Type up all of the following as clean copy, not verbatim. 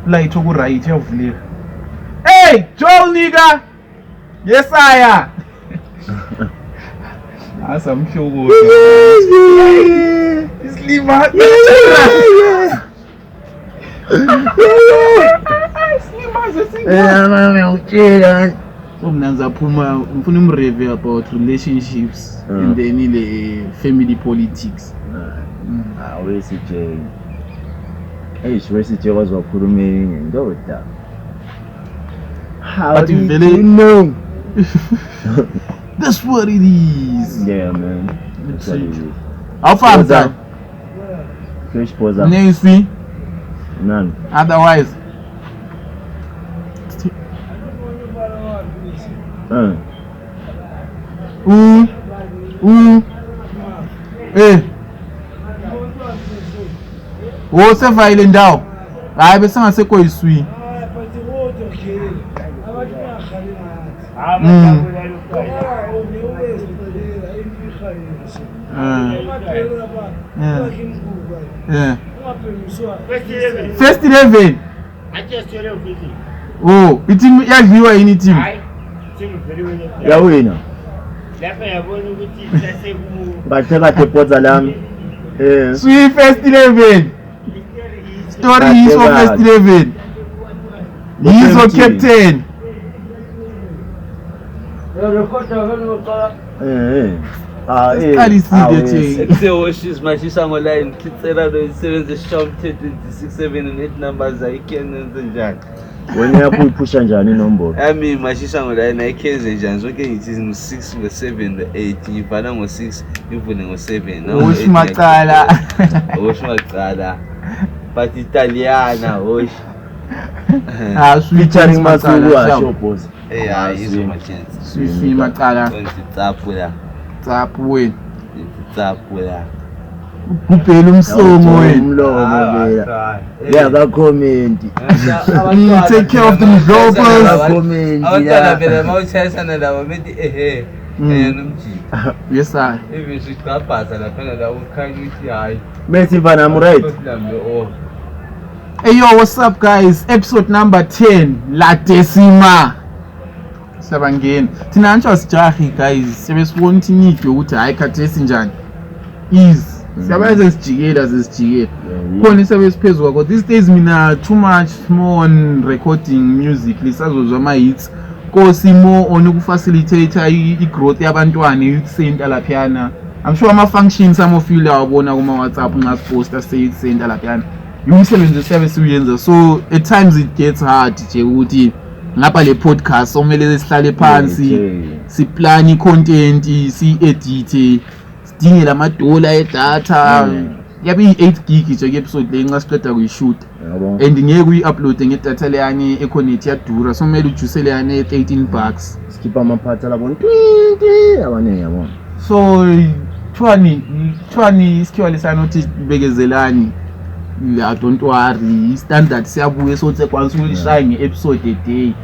light oku right yavuleka. Hey, Joel nigga. Yes I. Asamhloko. Islima. So mnanza phuma ngifuna umreview about relationships and then ile family politics. Wesi J. Wesi J was wakhuluma ngendoda. How do you know? That's what it is. Yeah, man. That's what it is. How far is that? Fresh posa. Nancy? None. Otherwise. Woseva ile ndawo. Hayi bese ngasekho iswi. First 11. Oh, iteam yadliwa yini team? Ya wina. Bateka tepoza lami. Swi first 11. Story is for first 11. He is your captain. Sewashes mashisa online kitsela lo isebenzisa umthetho 67 and 8 numbers ayikenze njani wena yakuyiphusha njani inombolo ami mashisa online ayikenze njani zonke ngithi ngo6 ngo7 ngo8 ivala ngo6 ivule ngo7 oshimaqala but Italiana osh featuring Masuku asho boss yizo machance swi maqala tsapu wena kuphela umsomo wena umlomo lela yaka comment take care of the developers comment awutala vele mawuchayisana labo bethi nomjika yes I even siqaphaza lapha la ukhanya ukuthi hayi Messi I'm right. Hey yo, what's up guys? Episode number 10 La Decima. Sabangeni. Thina antsho sijahi guys. Sebesibona ukuthi need ukuthi hayi khathesi njani. Is siyabayenza sijikela. Khona isebesiphezulu kwakho. These days mina too much more on recording music lisazozwa ama hits. Kosi more on ukufacilitate I-growth yabantwana youth center laphana. I'm sure ama functions some of you lawabona kuma WhatsApp nxa poster say youth center laphana. Uyisebenza service uyenza so at times it gets hard nje ukuthi ngapha le podcast somele sihlale phansi siplan icontent si-edit sidinge lamadola edata yabe i8 gig nje ke episode le nxa siqeda kuyishoot and ngeke uyi-upload ngedata leyani econnect yadura so kumele ujusele yani $13 skip amaphatha labona abaningi yabona so twani isikhiwa lesanothi bekezelani la don't worry standard siyabuye sothi kwansi ulishaye ngeepisode a day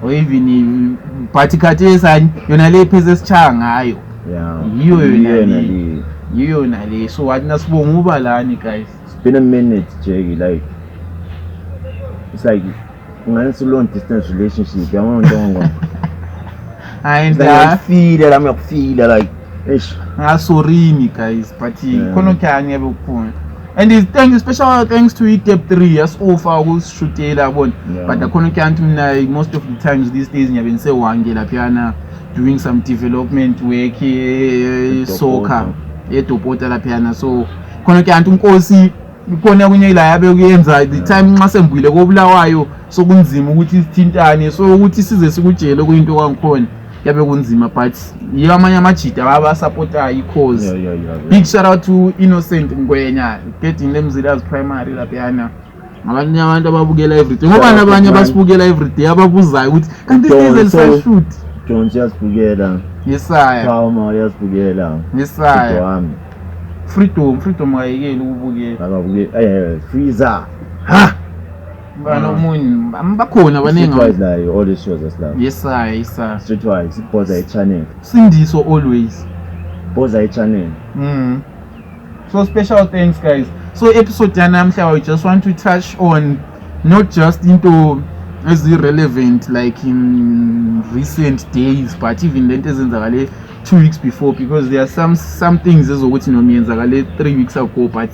or even but khathesani yona le pheze sichaya ngayo yiyo nale so wathi nasibonga uba lani guys it's been a minute Jay like it's like ungathi long distance relationship yabona ntongo I feel like ish sorry guys but khona kanye bekuphuma and thank you special thanks to Dep3 as offer ukushootela yabona but khona kyanti mina most of the times these days ngiyabe ngisewange laphana doing some development work soccer edopota laphana so khona kyanti unkosi ikhona kunye la yabe kuyenza the time nxa sembuyile kobulawayo so kunzima ukuthi sithintane so ukuthi size sikujele kuyinto kwangikhona yabe kunzima but yamanye amajida baba supporta i-cause big shout out to Innocent Ngwenya getting them zilas primary laphana abantu ababukela everyday ngoba nabanye abasibukela everyday ababuzayo ukuthi kanti isize lisashoot Jones yasibukela yesaya Palma yasibukela yesaya freedom ayekeli ukubukela akabuke freezer bana omunye bakhona abanengi like all the shows as like yes sir streetwise ipoza i-channel Sindiso always poza i-channel so special thanks guys so episode yanamhla we just want to touch on not just into as irrelevant like in recent days, but even lento ezenzakale 2 weeks before, because there are some things ezokuthi noma yenzakale 3 weeks ago, but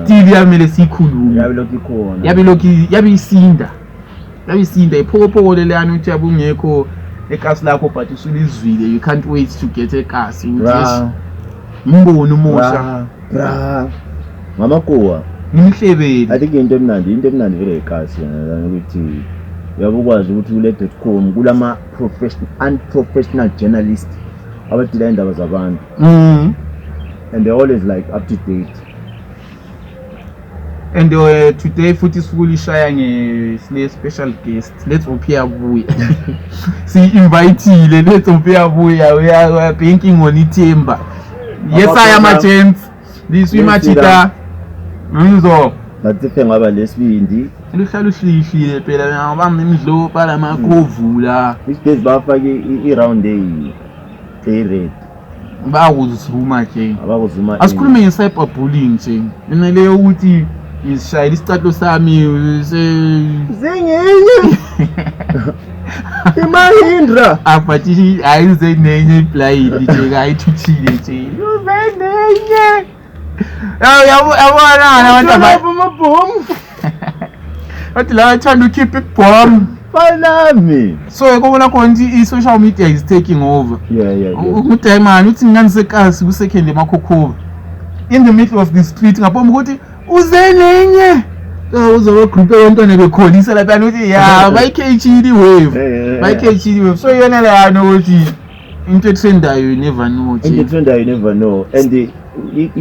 still yamele sikhulume, yabe isinda iphokopoko lelana uthi abungekho ekasi lakho but usulizwile, you can't wait to get ekasi uthi imbono umusha ngamakuwa ngimhlebeli. I think into emnandi vele ekasi ukuthi uyabukwazi ukuthi kule.com kulama unprofessional journalist abadila indaba zabantu, and they're always like up to date. And today futhi sifuna ishaya ngesine special guest, let's uphiya buya si inviteile, let's uphiya buya, we are banking on Ithemba. Yes I am a gents, this we machita ngizo bathe ngaba lesibindi luhlala uhlishile phela ngabamba imidlo phala makhovula these days bafake i-round day red bakuzuma ke abakuzuma asikhulume nge-cyberbullying nje inele ukuthi isishayile isicatlo sami zengenye imahindra abathi ayize nenye blind nje ayithuthile nje uzenenye yabona abantu abamabhomu athi la thanda keep it bomb fanami. So kubona konke i-social media is taking over. Yeah. Ukuthi man uthi ngani sekasi ku-second emakhokhoba in the middle of the street ngaphambi ukuthi uzenenye uzoba group abantwana bekholisa lapha uthi ya bayikhechili wave so yona la ukuthi into etrendayo you never know and the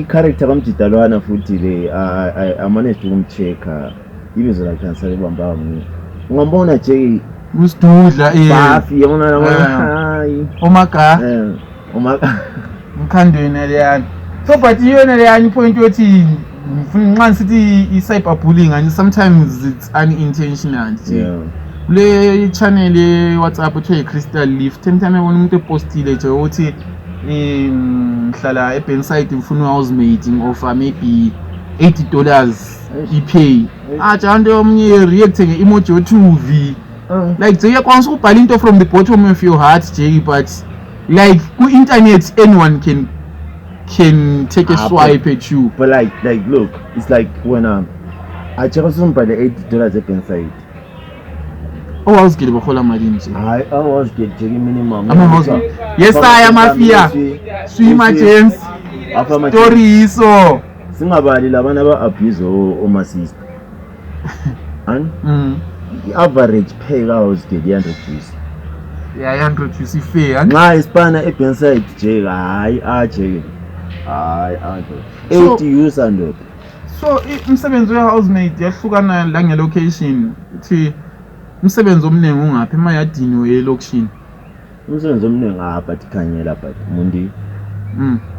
character kamjidalwana futhi le I managed ukumchecka ibizo lakhe ngisalibamba ngambona nje usidudla bafi yabona hayi omaka mkhandweni leyani. So but yona leyani point yothi nxa sithi i-cyberbullying and sometimes it's unintentional nje. Le channel ye WhatsApp ethe Crystal Leaf time ebona umuntu epostile nje uthi ngihlala eBenside ngifuna housemate ngoffer maybe $80 ipay ajanto omnye react nge-emoji o2V like nje yakwanisa ukubhala into from the bottom of your heart nje, but like ku-internet anyone can take a swipe at you, but like look, it's like when I check some by the $80 eBenside. Oh, I was getting a whole money. I was getting minimum. Yes, I am a fear. Swimmer James. Story so. Singabali labana ba abuse o sister. And the average pay was get $100. Yeah, $100 fair. Nxa ispana eBenside je hayi aje. Hayi 80 use and. So umsebenzi we-housemate yahlukana la nge-location uthi umsebenzi omningi ungaphi emayadini elokishini? Umsebenzi omningi apha tikhanyela but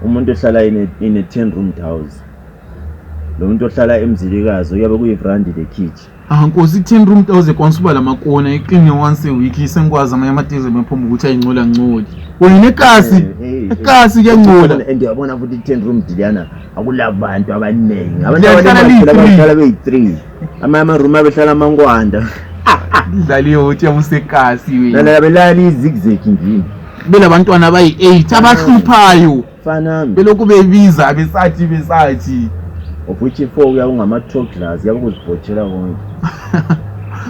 umuntu ohlala in a 10 room house, lo muntu ohlala eMzilikazi uyabe kuyivrandi the kitchen. Nkosi 10 room house kwanisa uba lamakona iqine once a week isengikwazi amathize bephuma ukuthi ayingcola ngcoli wena ekasi kuyangcola and uyabona futhi 10 room diliyana akulabantu abaningi abahlala beyi3 ama-room abehlala amangwanda dlaliyo uthi yabusekasi wena nalabelala izigzag ngini belabantwana abayi8 abahluphayo fanami belokhu bebiza besathi of which 4 uyakungama-toddlers yakuzibhotshela konke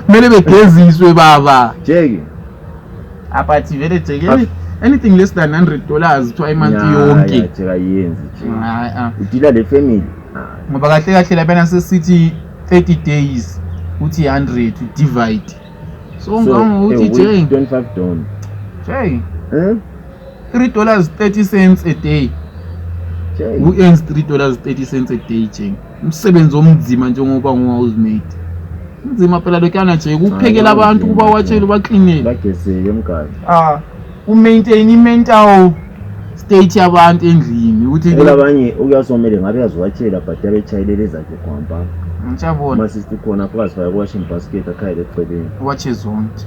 kumele begeziswe baba jeke abathi vele jeke anything less than $100 kuthiwa imonth yonke jeka yenzi udila le family ngoba kahle labana sesithi 30 days uthi 100 divide so ngokuthi Jay $25 Jay $3.30 a day who earns $3.30 a day Jay umsebenzi omnzima njengoba ngu-housemate nzima phela lokana Jay kuphekela abantu kuba watshela ubaqinele bagezele emgadi umaintain i-mental state yabantu endlini ukuthi abanye uyasomele ngabe yaziwatshela but abechayelele zakhe kwampa ngiyabona masisi khona phakathi kwa washing basket akhayile eceleni watche zonke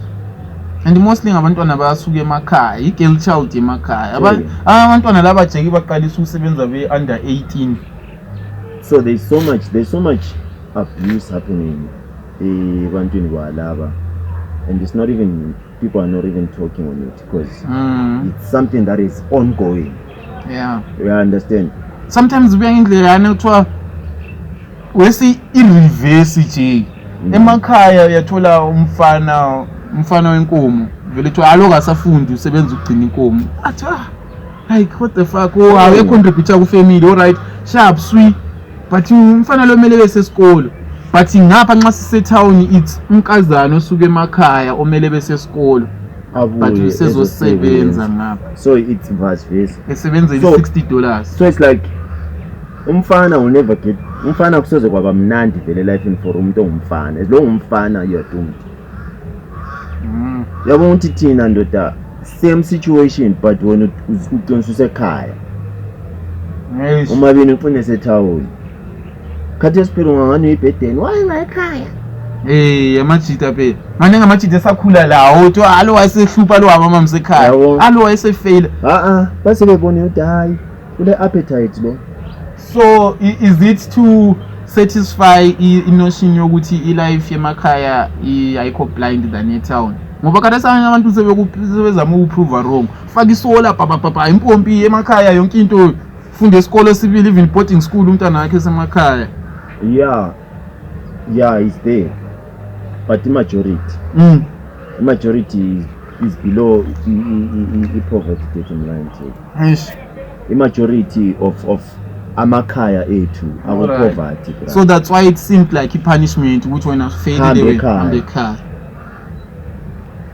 and mostly ngabantwana bayasuka emakhaya i-girl child emakhaya abantwana laba jeki baqalisa ukusebenza be-under 18. So there's so much abuse happening ebantwini kwalaba, and it's not even, people are not even talking on it because it's something that is ongoing. Yeah, you understand. Sometimes kuya ngendlela yana kuthiwa wesi i-reverse nje emakhaya uyathola umfana wenkomo vele kuthiwa aloku asafundi usebenza ukugcina inkomo athi like what the fuck contributor ku family, all right, sharp sweet, but umfana lo mele bese esikolo, but ngapha nxa sise town it's unkazana osuke emakhaya omele bese esikolo but usezosebenza ngapha, so it's vice versa, esebenzela $60. So it's like umfana will never get, umfana kusoze kwaba mnandi vele life for umuntu ongumfana, as long umfana you are doomed. Yabona ukuthi thina ndoda same situation, but when uqinisa usekhaya umabini ufune setown khathi esiphila ngani uyibhedeni wayenga ekhaya. Amajita phela manje ngamajita esakhula lawo uthi alo wayesehlupha lo wamama msekhaya, alo wayesefail base bebone ukuthi hayi kule appetite lo. So is it to satisfy inotion yokuthi ilife yemakhaya ayikho blind than etown? Ngoba kade sanye abantu sebezama ukuprove wrong, faka isola papa impompi emakhaya yonke into, funda esikole sibili, even boarding school umntana wakhe semakhaya. Yeah, it's there, but the majority is below the poverty dating line. The majority of amakaya ethu our poverty. So that's why it seemed like a punishment which when I failed away on the car.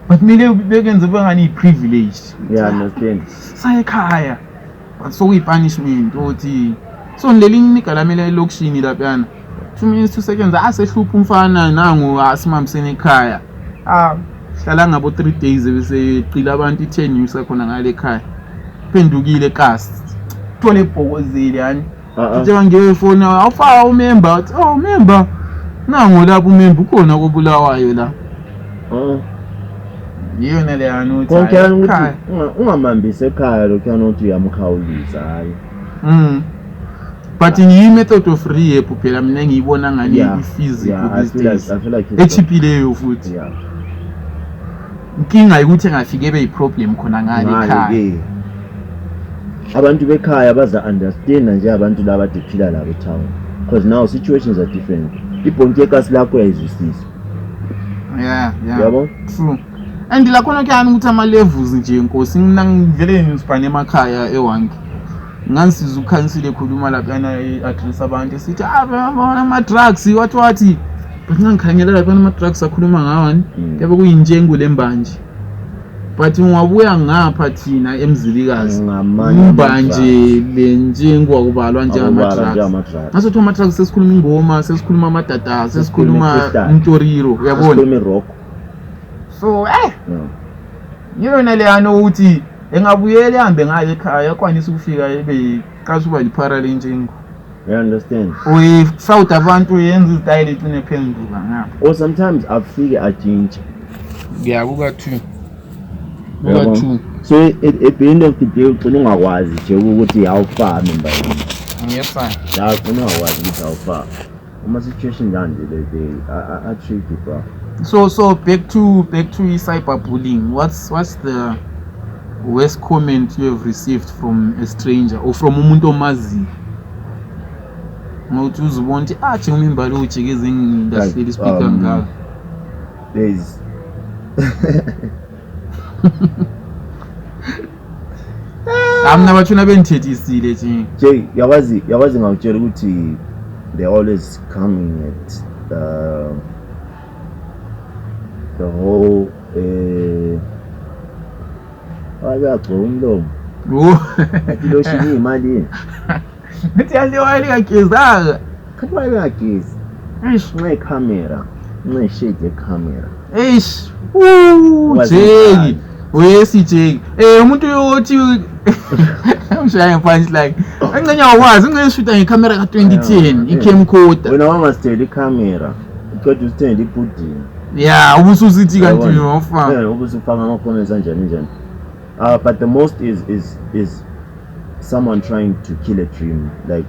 But mele bekenze bangani privileged. Yeah, understand. Sayekhaya. But so we punishment othi so nlelinye igala mele elokishini lapha 2 minutes 2 seconds asehlupha umfana nangu asimamsene ekhaya. Hlala ngabo 3 days bese eqila abantu 10 years khona ngale ekhaya. Pendukile eKasi. Thole ibhokozile yani. Njengoba ngefoni awufaka umember, member. Nangu lapho umember ukhona kobulawayo la. Yiyona le yani uthi ekhaya. Ungamambise ekhaya lokho yanothi uyamkhawulisa hayi. But in method of rehab phela mina ngiyibona ngani i-physical business. Echiphileyo futhi. Inkinga ukuthi engafike ebe yi-problem khona ngale ekhaya. Abantu bekhaya baza understand nje abantu laba baphila la town, because now situations are different. Ibhonke eKasi lakho uyayizwisisa. Yeah. True. And la khona kuyani ukuthi ama levels nje inkosi ngivele ngisibhane emakhaya ewangi. Ngansiza ukhansile ekhuluma lapha yana address abantu esithi ama drugs wathi ngangikhangela lapha ama drugs akhuluma ngawani yabe kuyinjengo lembanje. But ungabuya ngapha thina emzilikazi umbanje lenjengo akubalwa njengama drugs. Ngasothi ama drugs sesikhuluma ingoma, sesikhuluma amadada, sesikhuluma umtoriro, uyabona? Sesikhuluma rock. So yona le yana uthi engabuyele ihambe ngale ekhaya akwanisa ukufika ebe kasuba liphara lenjengo. You understand? South abantu yenza izitayile ethine phenduka ngapha. Or sometimes afike ajinje. Yeah, kuka 2. So at the end of the day ugcina ungakwazi nje ukuthi awufa member. Yes sir. Yeah, ugcina ungakwazi ukuthi awufa. Uma situation njani le I treat it bro. So back to cyberbullying. What's the worst comment you have received from a stranger or from umuntu omazi? Ngokuthi uzibona ukuthi njengomimba lo ujekeze ngingahleli speaker ngaka. There's amna bathuna benithethisile nje yawazi ngawutshela ukuthi they always coming at the whole ayagcona umlomo lo shini imali nithi yaliwa likagezanga khathi bayagezi nxe camera nxe shade camera Jeki wesijeki umuntu yothi umshaya punchline engcenya wakwazi ngiyishuta ngecamera ka 2010 icamcorder wena wamasteli camera kodwa usithende ipudding ubususithi kanti ngofana ubusufaka ama comments kanjani but the most is someone trying to kill a dream, like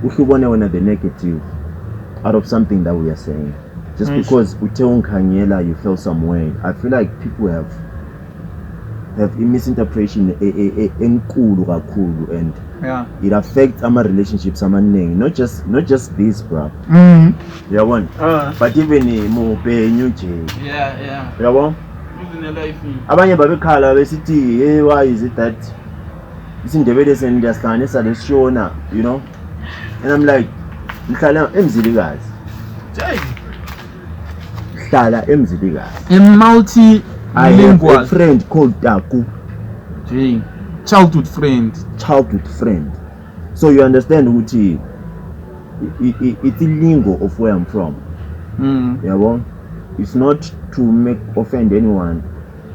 uhlubone wena the negative out of something that we are saying. Just Yes. because Uteo Kanyela, you feel some way. I feel like people have a misinterpretation enkulu kakhulu, and Yeah. it affects our relationships amaningi, not just this, bro. Yabona, but even mubenyu nje. Yeah. Yabona, Even a life. abanye babekhala besithi, hey, why is it that isindebele sendiyasihlanganisa lesishona, you know? And I'm like, ngihlala emzilikazi. Hlala emzilikazi. A multi I have a lingual friend called Taku, childhood friend. So you understand Uti, it's a lingo of where I'm from. Yeah, it's not to offend anyone,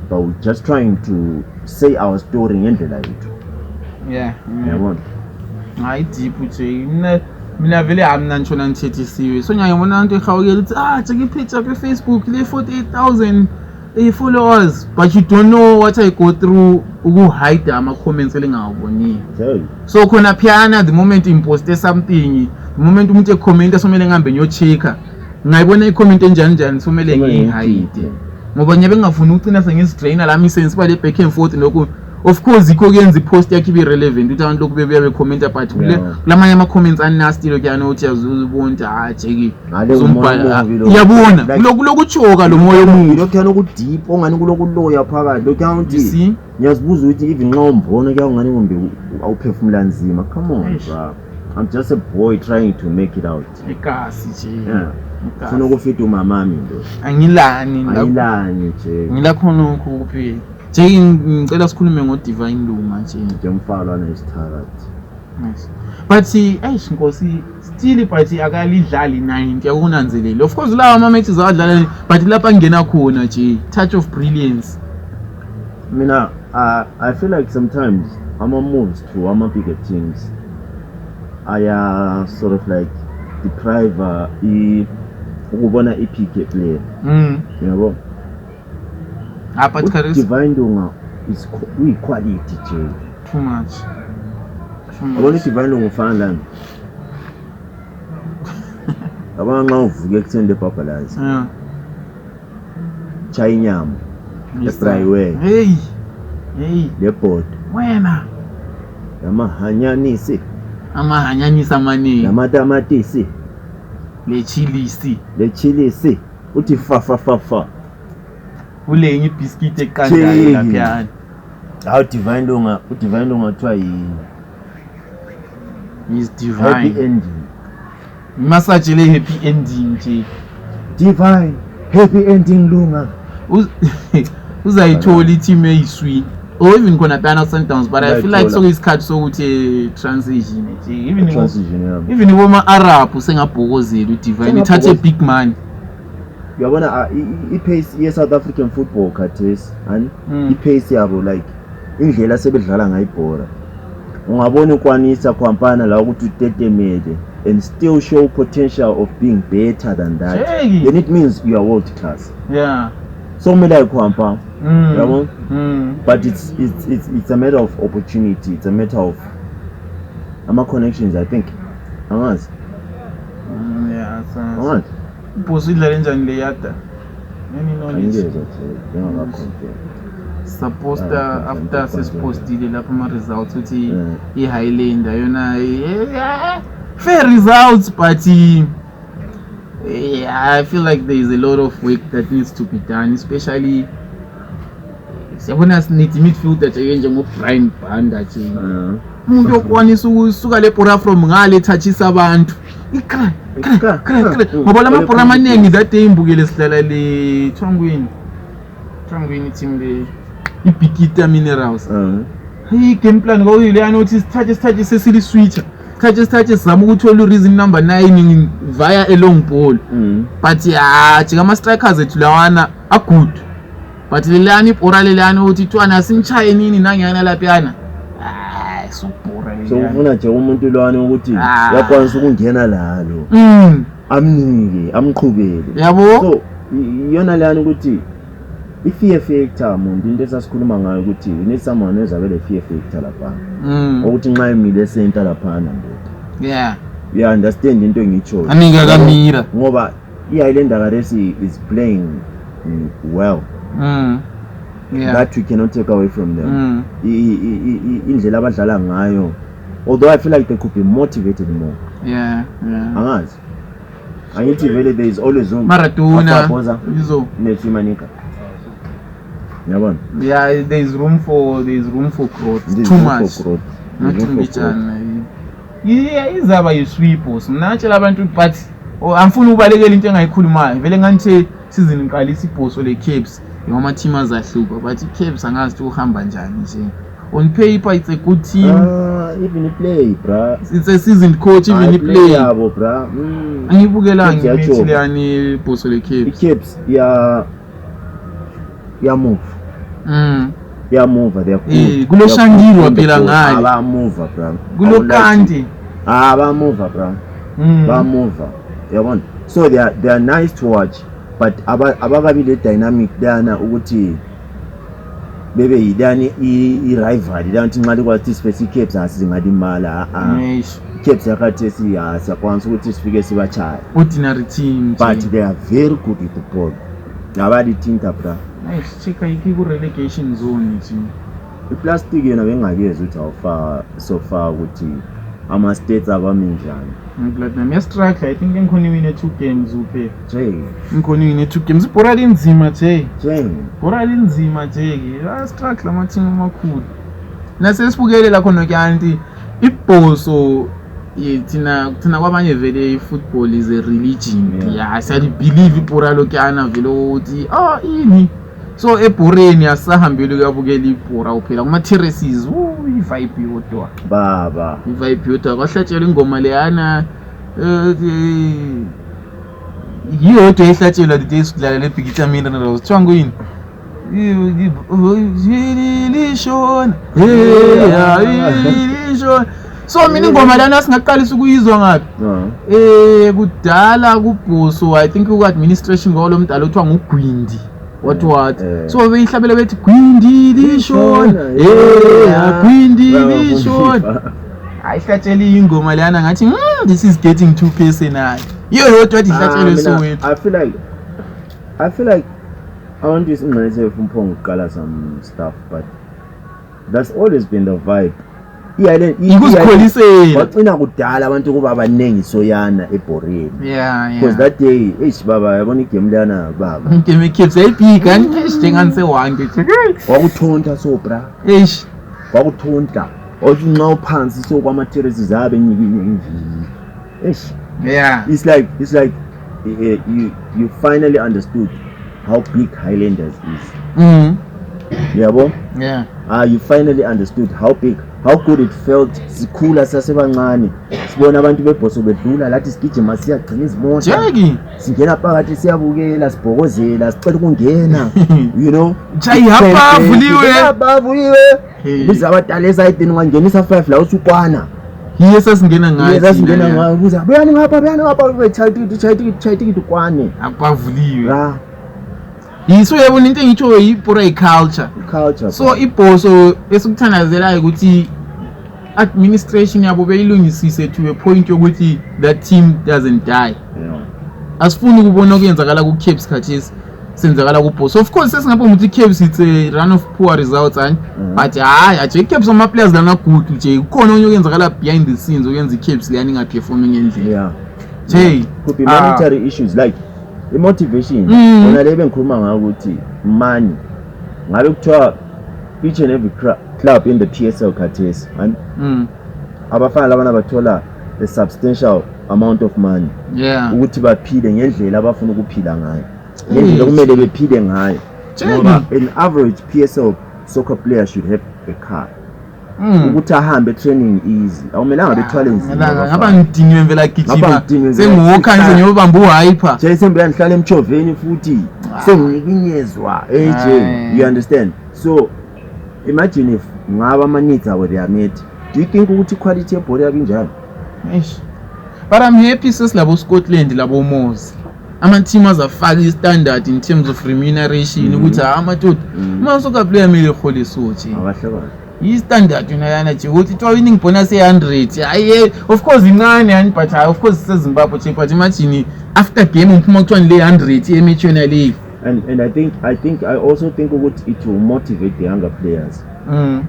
but we're just trying to say our story in the light. Yeah. Yeah, Hayi deep nje mina vele amnantshona nithethisiwe so ngiyabona into ehawukela uthi check i-page up Facebook le 48,000 followers, but you don't know what I go through hide ama comments elingawabonile. okay. So khona phiyana the moment imposte something, the moment umuntu ecomment somele ngihambe ngiyochecka ngayibona i-comment enjani somele ngiyihide ngoba ngiyabe ngingafuni ucina sengizidraina lami sense ba le back and forth lokho. Of course ikho kuyenza ipost yakhe ibe relevant ukuthi abantu lokhu bebuya becomment but kulamanye ama comments annasty lokuyana uthi yazubona jeki uzombhala iyabona lokuchoka lo moya omubi lokuyana ku deep ongani kulokuloya phakathi lokuyana uthi ngiyazibuza ukuthi even nxa umbona kuyangani ngombe awuphefumula nzima. Come on, bro. I'm just a boy trying to make it out. Ekasi nje. Yeah. Funa ukufita umamami ndo. Angilani nje. Ngila khona ukuphi. Nje ngicela sikhulume ngoDivine Lunga nje umfalo anesithakathi. Nice. But Nkosi still but akalidlali 90 yakunanzelele. Of course lawa ama matches awadlala but lapha ngena khona nje touch of brilliance. Mina I feel like sometimes ama moves to ama bigger teams I sort of like deprive ukubona iPK player. Yabo. But Divine Lunga is quality nje. Too much. Abona Divine Lunga ufana lana. Abanga nxa uvuke ekuthende papalazi. Chaya inyama. Efraywe. Hey. Le board. Wena. Amahanyanisi amaningi. Namatamatisi. Le chilisi. Uthi fa. Ulenye ibiscuit ekanjani lapha. How Divine Lunga kuthiwa is divine. Happy ending. Massage le happy ending nje. Divine happy ending Lunga. Uzayithola i-team eyiswini or even khona Bana Sundowns, but I feel like so isikhathi sokuthi transition nje even woma Arab usengabhokozela uDivine ithathe big man. Uyabona i-pace ye-South African football khathesi and i-pace yabo like indlela sebedlala ngayibhora ungabona ukwanisa kwampana la ukuthi utetemele and still show potential of being better than that. Then it means you are world class. Yeah. So kumele ikhwampa yabona but it's a matter of opportunity, it's a matter of ama connections I think angazi yeah angazi boss idlala njani le yada any knowledge supposed after sesipostile lapha ama results uthi iHighlander yona fair results but I feel like there is a lot of work that needs to be done, especially siyabona sinethi midfielder njengo Brian Banda nje umuntu okwanisa ukusuka le bora from ngale touchisa abantu ikra ngoba lama bora amaningi that day imbukele sidlala le Thwangweni team le iBikita Minerals game plan ngawile anothi sithathe sesili switcher Touch zama ukuthola reason number 9 via a long ball but njeka ama strikers ethu lawana a good but lelani ibhora lelani uthi twana sinchaye nini nangiyana laphana so bhora so ufuna nje umuntu lwana ukuthi yakwanisa ukungena lalo amnike amqhubele yabo so iyona lana ukuthi i-fear factor muntu into esasikhuluma ngayo ukuthi you need someone ezabele fear factor lapha ukuthi nxa emile center lapha ndoda You understand into engitsho. Anika kamira. Ngoba i-Islander Karesi is playing well. Yeah. That we cannot take away from them. Indlela abadlala ngayo. Although I feel like they could be motivated more. Yeah. Angazi. Angithi vele there is always room. Maradona. Izo. Nesimanika. Yabona? Yeah, there is room for growth. Too much. Nothing bijana. Yeah, izaba yisweepos. Mina ngitshela abantu but angifuni ubalekela into engayikhulumayo. Vele nganithe season iqalisa ibhoso le-Caps. Ngoma team azahluka but i-Caps angazi uhamba njani nje. On paper it's a good team. Even play, bra. It's a seasoned coach, even he play. Yabo, bra. Angibukela ngimethi lani ibhoso le-Caps. I-Caps ya move. They are move, they are cool. Kulo Shangirwa phela ngayo. Aba move, bra. Kulo Kanti. Aba move, bra. Ba move. Yabona. So they are nice to watch, but abakabi le dynamic dana ukuthi bebe yidani i-rival idanti nxa likwathi sifesi Caps asizingalimala Caps yakhathi siyakwanisa ukuthi sifike sibachaya ordinary team but they are very good with the ball abali thinta bra chika iki ku relegation zone nje iplastic yena bengakezi ukuthi awufaka so far ukuthi ama states abami njani Platinum struggle I think ngikhona win 2 games uphe Jay ngikhona win 2 games ibhora linzima Jay bhora linzima Jay la struggle ama team amakhulu nasesibukele la khona kyanti ibhoso thina kwabanye vele football is a religion yeah siyali believe ibhora lokyana vele uthi ini so ebhoreni asahambele kuyabukela ibhora uphela kuma terraces i-vibe yodwa baba i-vibe yodwa kwahlatshelwa ingoma leyana yodwa ehlatshelwa the days kudlala le Big Tamina na kuthiwa nguyini lishona lishona so mina ingoma lana singaqalisa ukuyizwa ngapi kudala kubhoso I think ku administration ngolo mdala othiwa nguGwindi what so beyihlabela bethi Gwindi lishona Gwindi lishona ayihlatshela ingoma lana ngathi this is getting too personal yodwa ihlatshele Soweto I feel like I want to ingqinise from uqala some stuff but that's always been the vibe ikuzikholisela wacina kudala abantu kuba abanengi soyana ebhoreni because that day baba yabona igame lana baba igame eCaps ayibhika njengani se1 wakuthonta so bra wakuthonta othi phansi so kwama terraces abe nyiki it's like you finally understood how big Highlanders is yabo you finally understood how good it felt sikhula sasebancane sibona abantu bebhoso bedlula lathi sigijima siyagcina izimota singena phakathi siyabukela sibhokozela sicela ukungena you know bavuliwe bizabadala esayidini ngangenisa 5 la usukwana singena ngayo buza buyani ngapha bechayitiki kwane abavuliwe yiso yabona into engitsho yipura culture so ibhoso esukuthandazelayo ukuthi administration yabo beyilungisise to a point yokuthi that team doesn't die asifuni ukubona okuyenzakala ku Caps khathesi senzakala ku Bhoso of course sesingapha ukuthi Caps it's a run of poor results but aje Caps ama players lana good nje ukhona onye okuyenzakala behind the scenes okuyenza iCaps leyani ingaperforming ngendlela could be monetary issues like motivation ona lebe ngikhuluma ngayo ukuthi money ngabe kuthiwa each and every club in the PSL khathesi abafana labana bathola a substantial amount of money ukuthi baphile ngendlela abafuna ukuphila ngayo ngendlela kumele bephile ngayo ngoba an average PSL soccer player should have a car ukuthi ahambe training easy awumelanga bethwale nzima ngaba ngidingiwe vela gijima sengiwokha nje ngiyobamba uhyper nje sembe yangihlala emchoveni futhi sengikinyezwa you understand so imagine if ngaba ama-needs abo they are met do you think ukuthi quality yebhola yabe njani but I'm happy sesilabo Scotland labo Moors ama-team azafaka i-standard in terms of remuneration ukuthi amadoda ama-soccer player mele ehole sotshe i-standard yona yana nje ukuthi ithiwa winning bonus ye-100 hayi of course incane yani but of course sezimbabwe nje but imagine after game uphuma kuthiwa nile 100 yematch yona leyo. And I also think ukuthi it will motivate the younger players.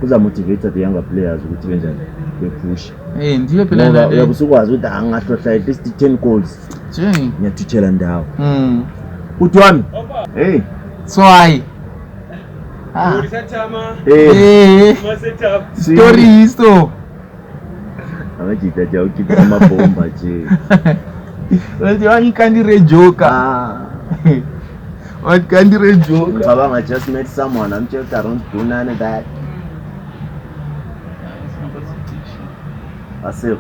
Kuza motivate the younger players ukuthi benjani bepush. Ndiyo phela ngoba uyabusukwazi ukuthi angahlohla at least 10 goals nje ngiyathutshela ndawo. Uthi wami hey swai story hizo abajita ja ukipa amabomba nje wathi wangikandire joker what kandire joker ngicabanga just met someone I'm just around do none of that. Asif